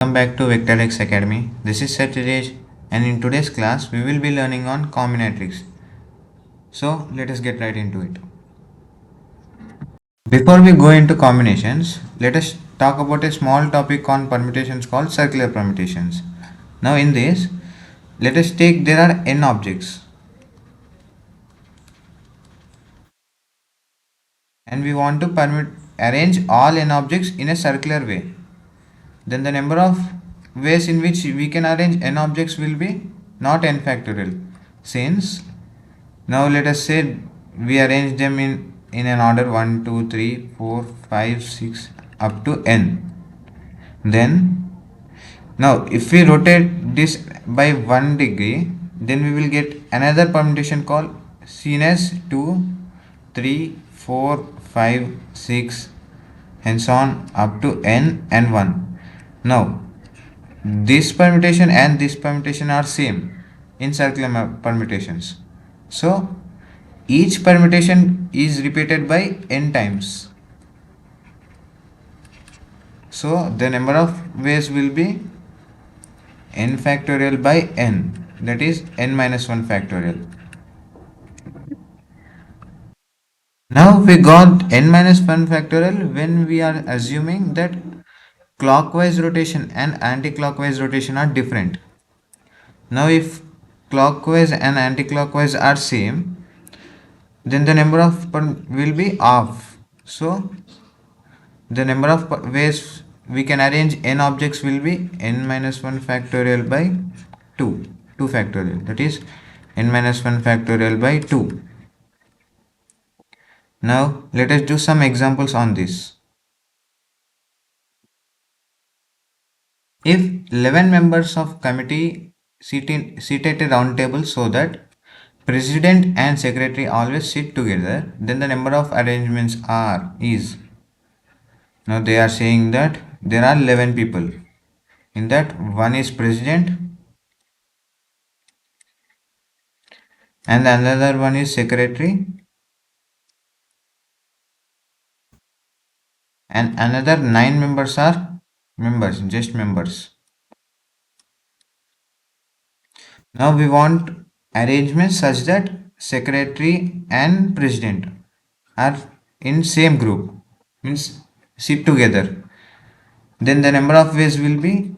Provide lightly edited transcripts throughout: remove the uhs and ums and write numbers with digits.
Welcome back to VectorX Academy. This is Satyaj, and in today's class we will be learning on combinatorics. So let us get right into it. Before we go into combinations, let us talk about a small topic on permutations called circular permutations. Now in this, let us take there are n objects and we want to arrange all n objects in a circular way. Then the number of ways in which we can arrange n objects will be not n factorial, since now let us say we arrange them in an order 1, 2, 3, 4, 5, 6 up to n. Then now if we rotate this by 1 degree, then we will get another permutation called seen as 2, 3, 4, 5, 6 and so on up to n and 1. Now this permutation and this permutation are same in circular permutations. So each permutation is repeated by n times. So the number of ways will be n factorial by n, that is n minus 1 factorial. Now we got n minus 1 factorial when we are assuming that clockwise rotation and anti-clockwise rotation are different. Now if clockwise and anti-clockwise are same, then the number of will be half. So the number of ways we can arrange n objects will be n minus 1 factorial by 2 factorial, that is n minus 1 factorial by 2. Now let us do some examples on this. If 11 members of committee sit at a round table so that president and secretary always sit together, then the number of arrangements is. Now they are saying that there are 11 people. In that, one is president and another one is secretary and another 9 members are just members. Now we want arrangements such that secretary and president are in same group, means sit together. Then the number of ways will be,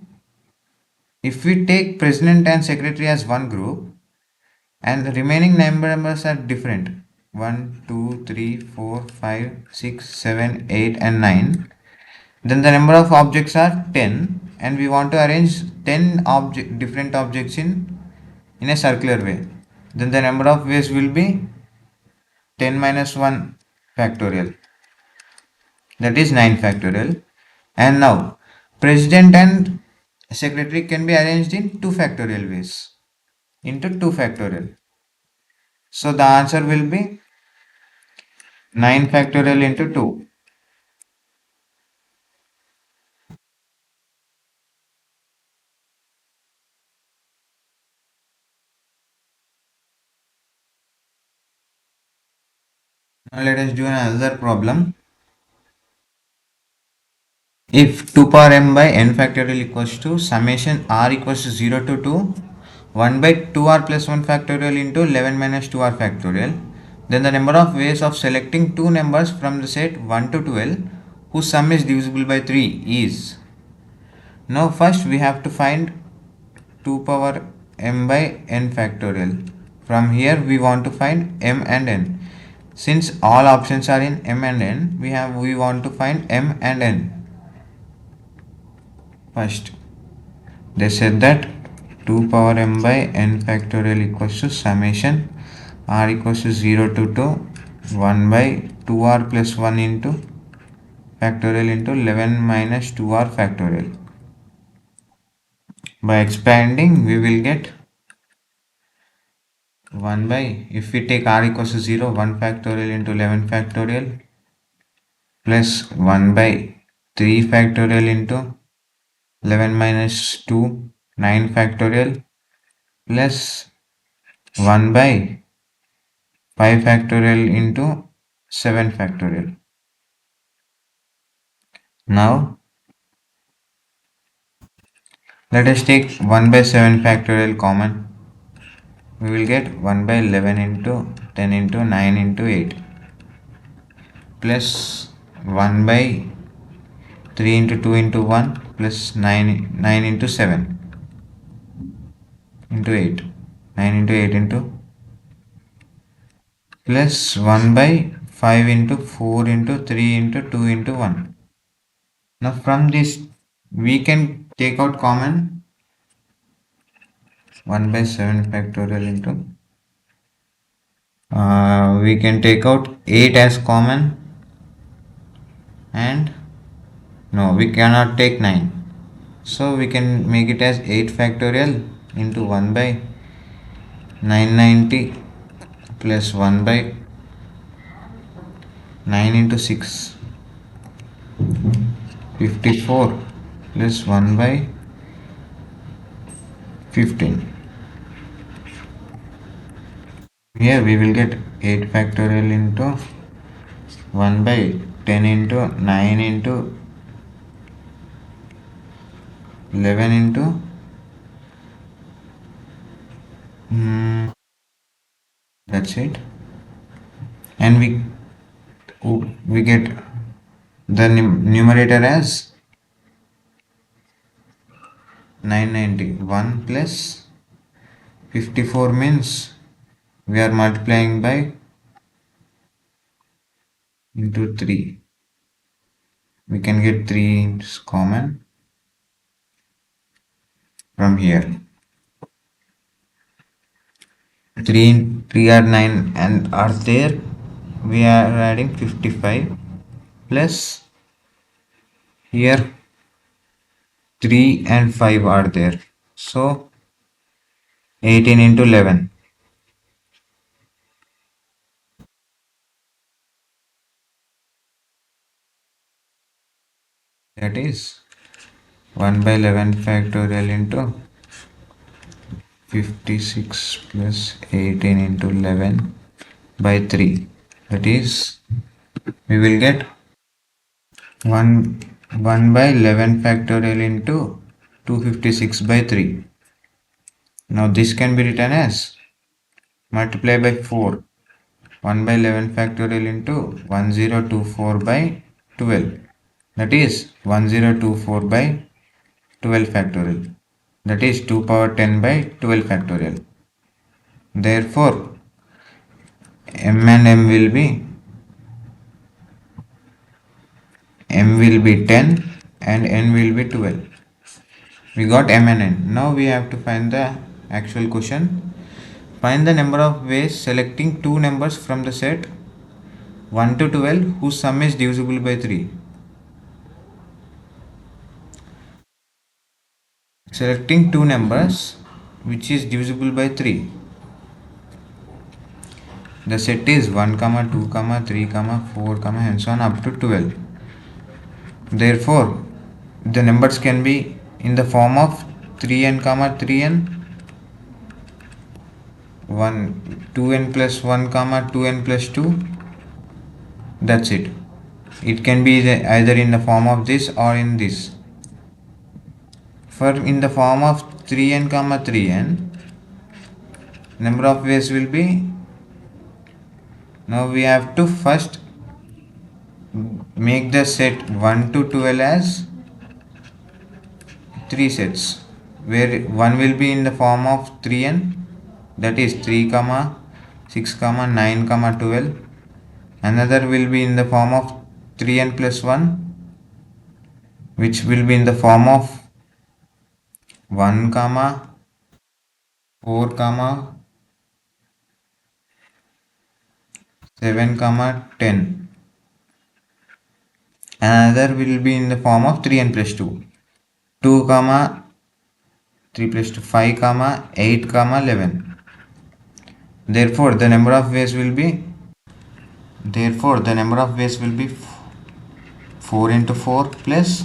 if we take president and secretary as one group and the remaining 9 members are different, 1, 2, 3, 4, 5, 6, 7, 8 and 9, then the number of objects are 10 and we want to arrange 10 different objects in a circular way. Then the number of ways will be 10 minus 1 factorial, that is 9 factorial. And now president and secretary can be arranged in 2 factorial ways into 2 factorial. So the answer will be 9 factorial into 2. Now let us do another problem. If 2 power m by n factorial equals to summation r equals to 0 to 2 1 by 2r plus 1 factorial into 11 minus 2r factorial, then the number of ways of selecting two numbers from the set 1 to 12 whose sum is divisible by 3 is. Now first we have to find 2 power m by n factorial. From here we want to find m and n. Since all options are in m and n, we want to find m and n. First, they said that 2 power m by n factorial equals to summation r equals to 0 to 2 1 by 2r plus 1 into factorial into 11 minus 2r factorial. By expanding, we will get 1 by, if we take r equals to 0, 1 factorial into 11 factorial plus 1 by 3 factorial into 11 minus 2, 9 factorial plus 1 by 5 factorial into 7 factorial. Now Let us take 1 by 7 factorial common. We will get 1 by 11 into 10 into 9 into 8 plus 1 by 3 into 2 into 1 plus 9 into 7 into 8. 9 into 8 into plus 1 by 5 into 4 into 3 into 2 into 1. Now from this we can take out common 1 by 7 factorial into we can take out 8 as common, and no, we cannot take 9, so we can make it as 8 factorial into 1 by 990 plus 1 by 9 into 6 54 plus 1 by 15. Here we will get 8 factorial into 1 by 10 into 9 into 11 into that's it, and we get the numerator as 991 plus 54 means we are multiplying by into 3. We can get 3 is common from here. 3 are 9 and are there. We are adding 55 plus here 3 and 5 are there. So 18 into 11. That is 1 by 11 factorial into 56 plus 18 into 11 by 3. That is, we will get 1 by 11 factorial into 256 by 3. Now this can be written as multiply by 4. 1 by 11 factorial into 1024 by 12. That is 1024 by 12 factorial. That is 2 power 10 by 12 factorial. Therefore, m and m will be 10 and n will be 12. We got m and n. Now we have to find the actual question. Find the number of ways selecting two numbers from the set 1 to 12 whose sum is divisible by 3. Selecting two numbers which is divisible by 3. The set is 1, 2, 3, 4, and so on up to 12. Therefore, the numbers can be in the form of 3n, 3n, 2n plus 1, 2n plus 2. That's it. It can be either in the form of this or in this. For in the form of 3n, 3n, number of ways will be, now we have to first make the set 1 to 12 as 3 sets, where one will be in the form of 3n, that is 3, 6, 9, 12. Another will be in the form of 3n plus 1, which will be in the form of 1, 4, 7, 10. Another will be in the form of 3n plus 2. 2, 3 plus 2, 5, 8, 11. Therefore, the number of ways will be 4 into 4 plus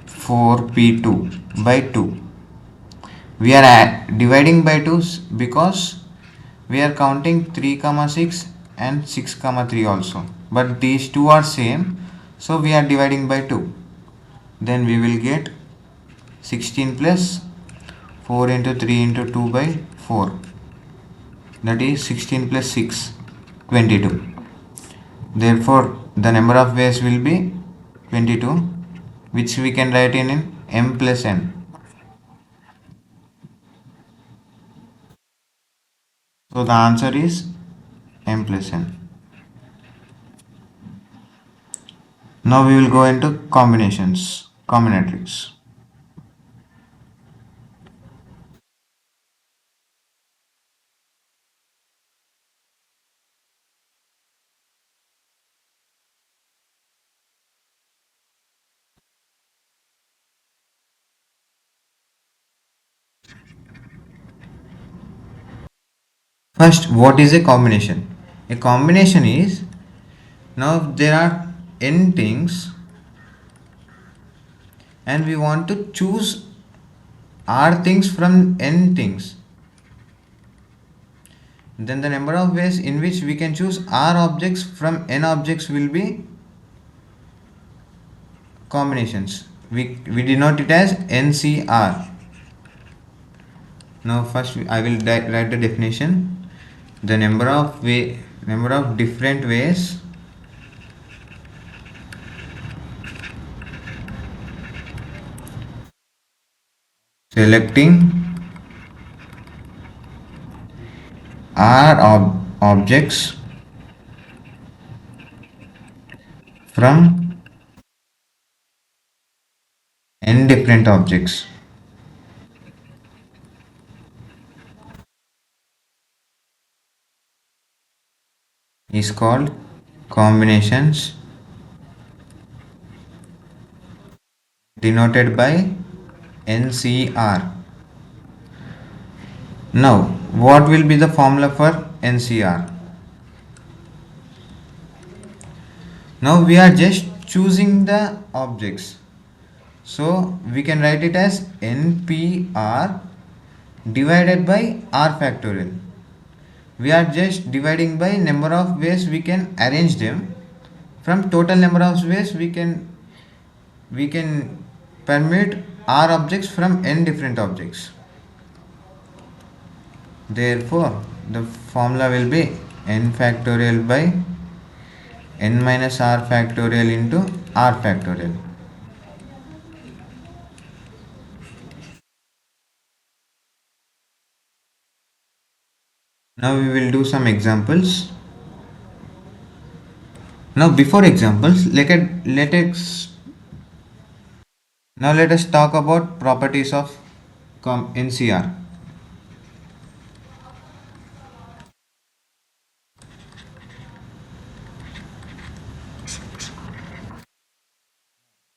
4p2 by 2. We are dividing by 2 because we are counting 3, 6 and 6, 3 also. But these two are same, so we are dividing by 2. Then we will get 16 plus 4 into 3 into 2 by 4, that is 16 plus 6, 22. Therefore the number of ways will be 22, which we can write in m plus n. So the answer is m plus n. Now we will go into combinations, combinatorics. First, what is a combination? A combination is, now there are n things and we want to choose r things from n things. Then the number of ways in which we can choose r objects from n objects will be combinations. We denote it as NCR. Now first I will write the definition. The number of different ways selecting R objects from n different objects is called combinations, denoted by NCR. Now, what will be the formula for NCR? Now we are just choosing the objects. So we can write it as NPR divided by R factorial. We are just dividing by number of ways we can arrange them. From total number of ways we can permute R objects from n different objects. Therefore the formula will be n factorial by n minus r factorial into r factorial. Now we will do some examples. Now before examples, let us talk about properties of NCR.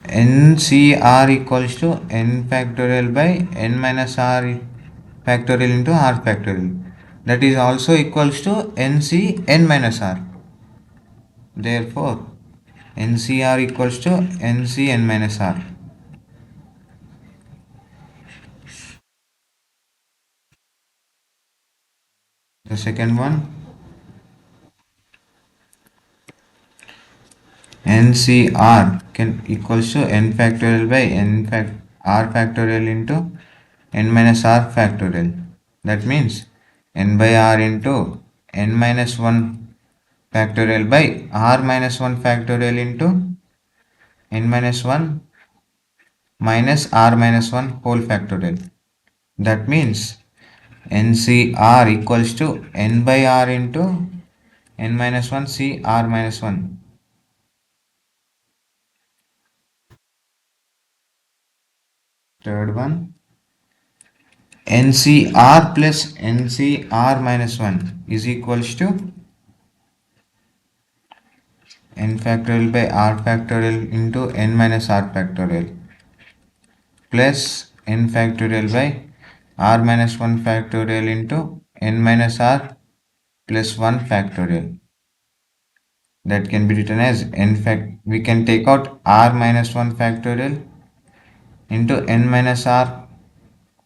NCR equals to n factorial by n minus r factorial into r factorial. That is also equals to NC n minus r. Therefore, NCR equals to NC n minus r. The second one, NCR can equals to n factorial by r factorial into n minus r factorial. That means n by r into n minus 1 factorial by r minus 1 factorial into n minus 1 minus r minus 1 whole factorial. That means NCR equals to n by r into n minus 1 c r minus 1. Third one, NCR plus NCR minus 1 is equals to n factorial by r factorial into n minus r factorial plus n factorial by r minus 1 factorial into n minus r plus 1 factorial. That can be written as we can take out r minus 1 factorial into n minus r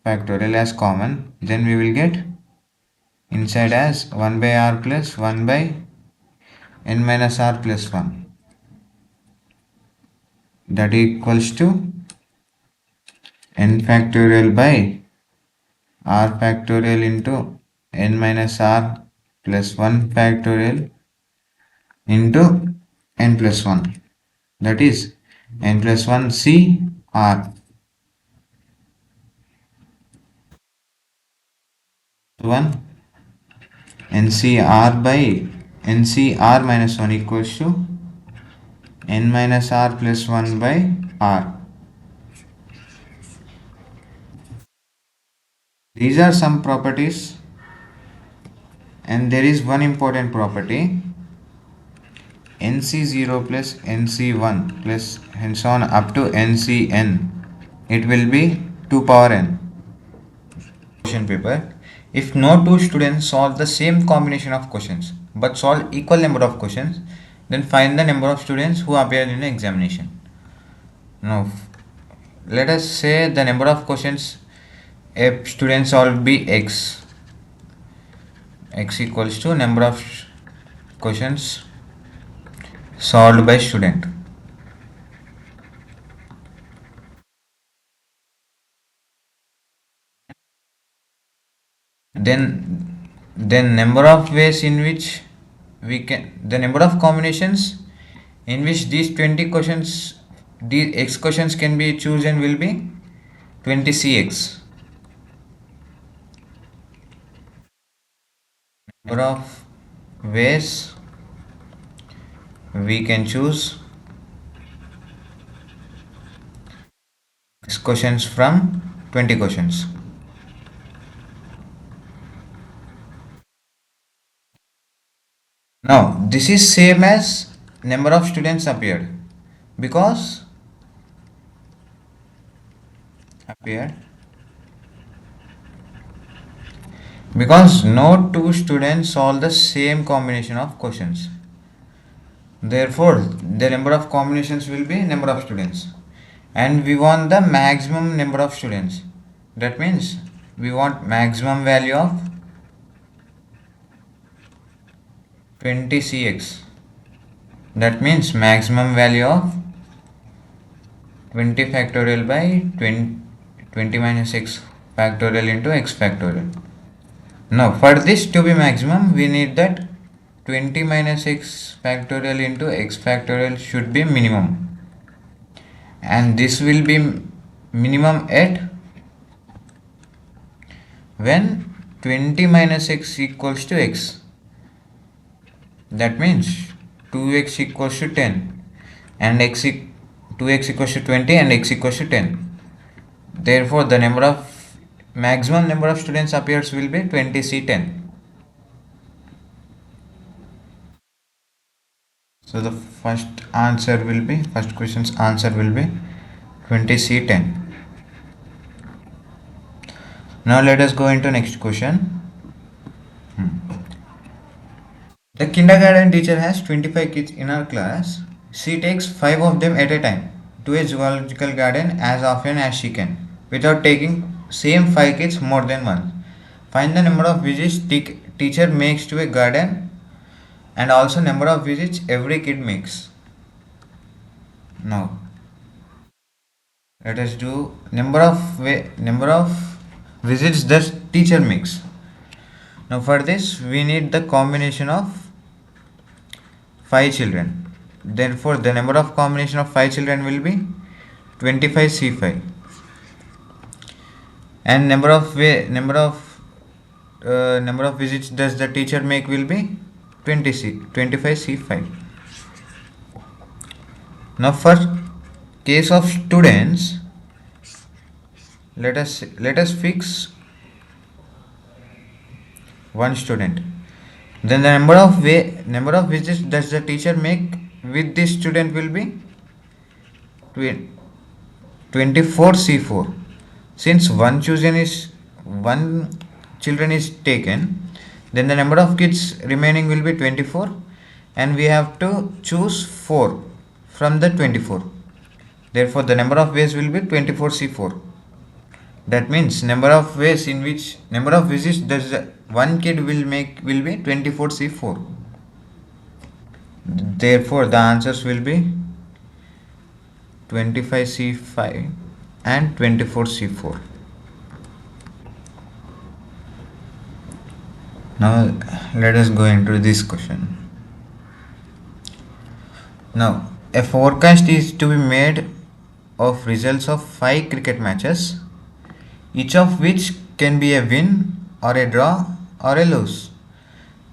factorial as common, then we will get inside as 1 by r plus 1 by n minus r plus 1, that equals to n factorial by r factorial into n minus r plus 1 factorial into n plus 1, that is n plus 1 c r 1 ncr by ncr minus 1 equals to n minus r plus 1 by r. These are some properties, and there is one important property, nc0 plus nc1 plus hence on up to ncn, it will be 2 power n. Question paper: if no two students solve the same combination of questions but solve equal number of questions, then find the number of students who appear in the examination. Now let us say the number of questions a student solved be x equals to number of questions solved by student. Then number of ways in which we can, the number of combinations in which these 20 questions, these x questions can be chosen will be 20cx. Number of ways we can choose x questions from 20 questions. Now this is same as number of students appeared, because no two students solve the same combination of questions. Therefore the number of combinations will be number of students, and we want the maximum number of students. That means we want maximum value of 20cx. That means maximum value of 20 factorial by 20 minus x factorial into x factorial. Now for this to be maximum, we need that 20 minus x factorial into x factorial should be minimum, and this will be minimum at when 20 minus x equals to x. That means 2x equals to 10 and 2x equals to 20 and x equals to 10. Therefore the number of maximum number of students appears will be 20c10. So the first question's answer will be 20c10. Now let us go into next question. The kindergarten teacher has 25 kids in her class. She takes 5 of them at a time to a zoological garden as often as she can, without taking same 5 kids more than once. Find the number of visits teacher makes to a garden and also number of visits every kid makes. Now let us do number of visits the teacher makes. Now for this we need the combination of 5 children. Therefore the number of combination of 5 children will be 25c5, and number of visits does the teacher make will be 25c5. Now for case of students, let us fix one student. Then the number of visits does the teacher make with this student will be 24c4. Since one children is taken, then the number of kids remaining will be 24, and we have to choose 4 from the 24. Therefore the number of ways will be 24c4. That means number of ways in which number of visits does one kid will make will be 24c4. Therefore the answers will be 25c5 and 24C4. Now let us go into this question. Now, a forecast is to be made of results of 5 cricket matches, each of which can be a win or a draw or a lose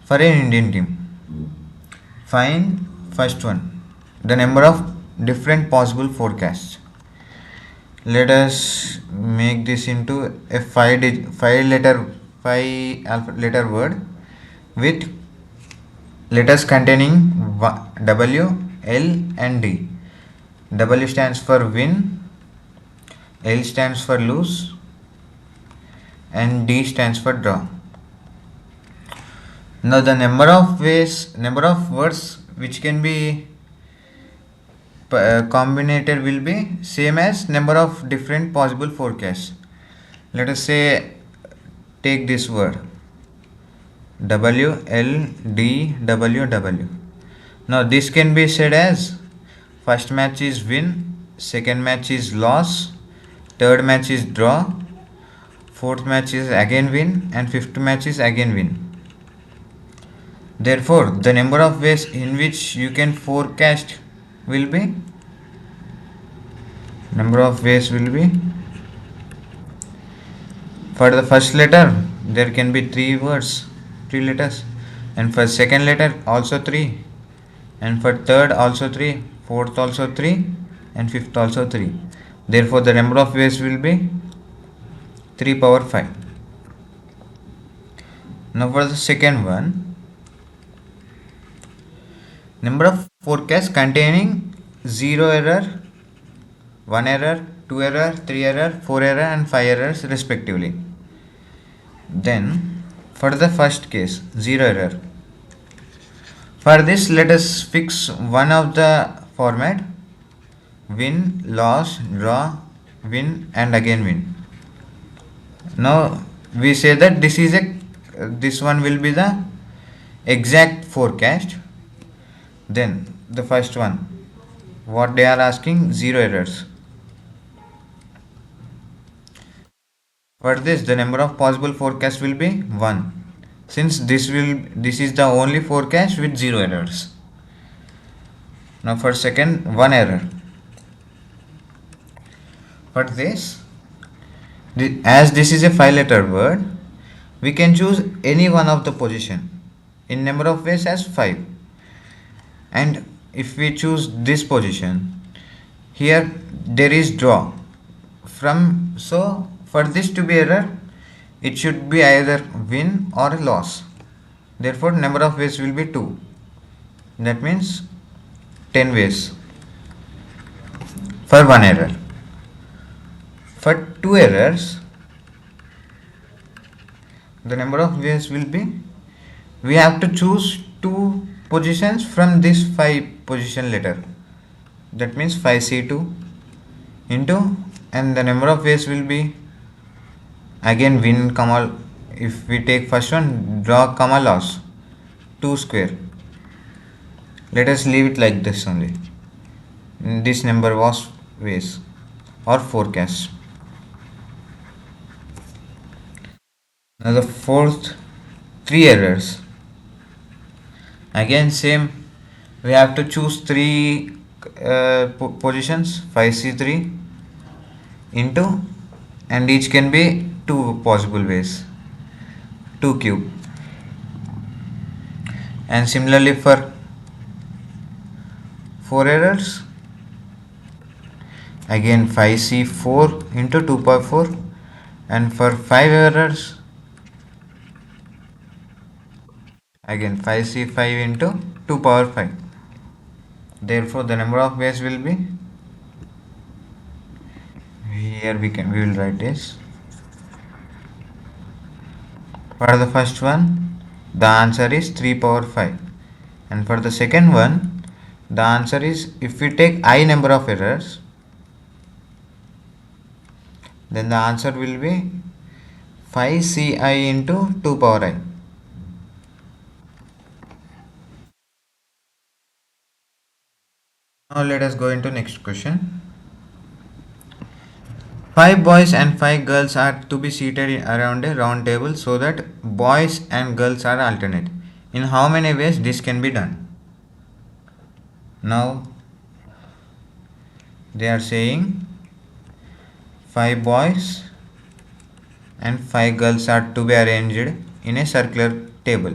for an Indian team. Find first one, the number of different possible forecasts. Let us make this into a five letter word with letters containing W, L and D. W stands for win, L stands for lose, and D stands for draw. Now the number of words which can be combinated will be same as number of different possible forecasts. Let us say take this word W, L, D, W, W. Now this can be said as first match is win, second match is loss, third match is draw, fourth match is again win, and fifth match is again win. Therefore, the number of ways in which you can forecast will be for the first letter there can be three letters, and for second letter also three, and for third also three, fourth also three, and fifth also three. Therefore, the number of ways will be 3 power 5. Now for the second one, number of forecasts containing 0 error, 1 error, 2 error, 3 error, 4 error and 5 errors respectively. Then for the first case, 0 error. For this, let us fix one of the format: win, loss, draw, win and again win. Now we say that this one will be the exact forecast. Then the first one, what they are asking, 0 errors. For this, the number of possible forecasts will be 1, since this is the only forecast with 0 errors. Now for second, 1 error. For this, as this is a 5-letter word, we can choose any one of the position in number of ways as 5. And if we choose this position, here there is draw. So for this to be error, it should be either win or loss. Therefore, number of ways will be 2. That means 10 ways for 1 error. For 2 errors, the number of ways will be, we have to choose 2 positions from this 5 position letter. That means 5C2 into, and the number of ways will be again win comma, if we take first one, draw comma loss, 2 square. Let us leave it like this only. This number was ways or forecasts. Now the fourth, 3 errors. Again same, we have to choose 3 positions, 5C3 into, and each can be 2 possible ways, 2 cube. And similarly for 4 errors, again 5C4 into 2 power 4, and for 5 errors, again 5C5 into 2 power 5. Therefore, the number of ways will be, here we will write this. For the first one, the answer is 3 power 5, and for the second one, the answer is, if we take I number of errors, then the answer will be 5Ci into 2 power I. Now let us go into next question. 5 boys and 5 girls are to be seated around a round table so that boys and girls are alternate. In how many ways this can be done? Now they are saying 5 boys and 5 girls are to be arranged in a circular table,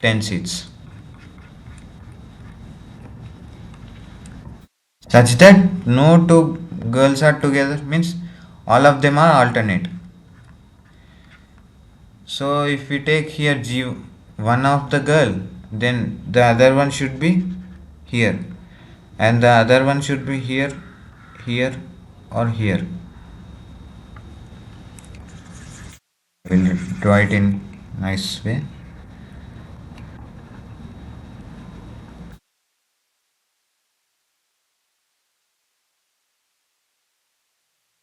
10 seats, such that no two girls are together, means all of them are alternate. So if we take here G one of the girl, then the other one should be here, and the other one should be here, here, or here. We'll draw it in nice way.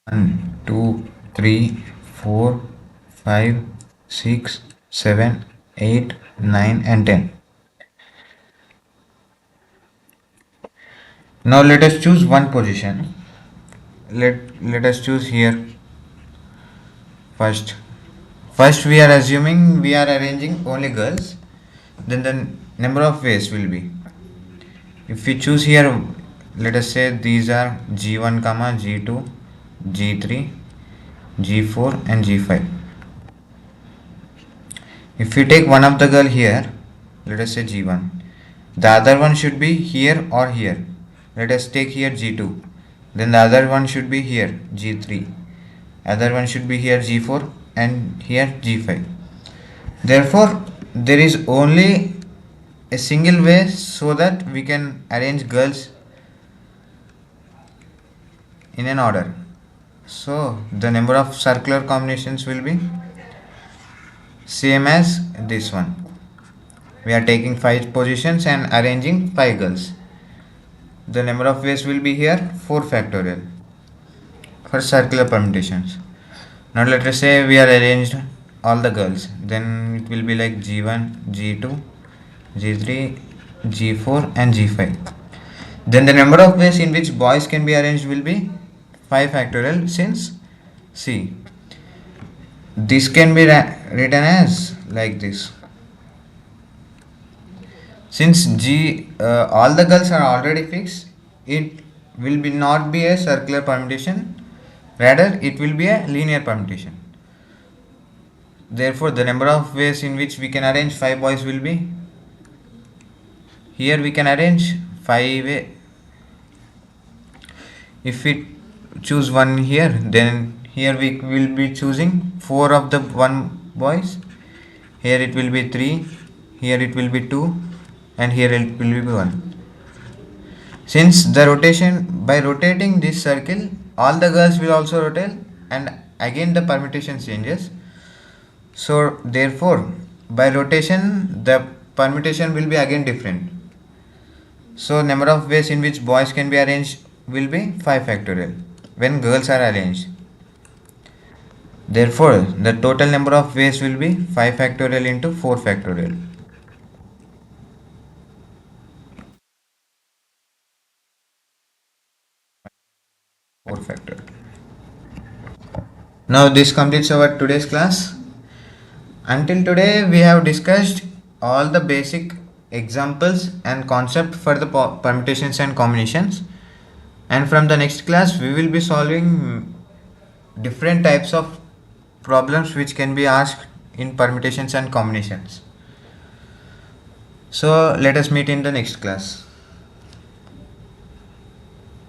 One, two, three, 4, 5, 6, 7, 8, 9, and 10. Now let us choose one position. Let us choose here first. First we are assuming we are arranging only girls. Then the number of ways will be. If we choose here, let us say these are G1, G2, G3, G4, and G5. If we take one of the girl here, let us say G1, the other one should be here or here. Let us take here G2, then the other one should be here G3, other one should be here G4, and here G5. Therefore there is only a single way so that we can arrange girls in an order. So the number of circular combinations will be same as this one. We are taking 5 positions and arranging 5 girls. The number of ways will be here 4 factorial for circular permutations. Now let us say we are arranged all the girls, then it will be like G1, G2, G3, G4, and G5. Then the number of ways in which boys can be arranged will be 5 factorial, since see, this can be written as like this. Since all the girls are already fixed, it will be not be a circular permutation, rather it will be a linear permutation. Therefore the number of ways in which we can arrange 5 boys will be, here we can arrange 5. If we choose one here, then here we will be choosing 4 of the one boys, here it will be 3, here it will be 2, and here it will be 1. Since the rotation, by rotating this circle, all the girls will also rotate, and again the permutation changes. So therefore by rotation the permutation will be again different. So number of ways in which boys can be arranged will be 5 factorial when girls are arranged. Therefore the total number of ways will be 5 factorial into 4 factorial. Now this completes our today's class. Until today we have discussed all the basic examples and concept for the permutations and combinations, and from the next class we will be solving different types of problems which can be asked in permutations and combinations. So let us meet in the next class.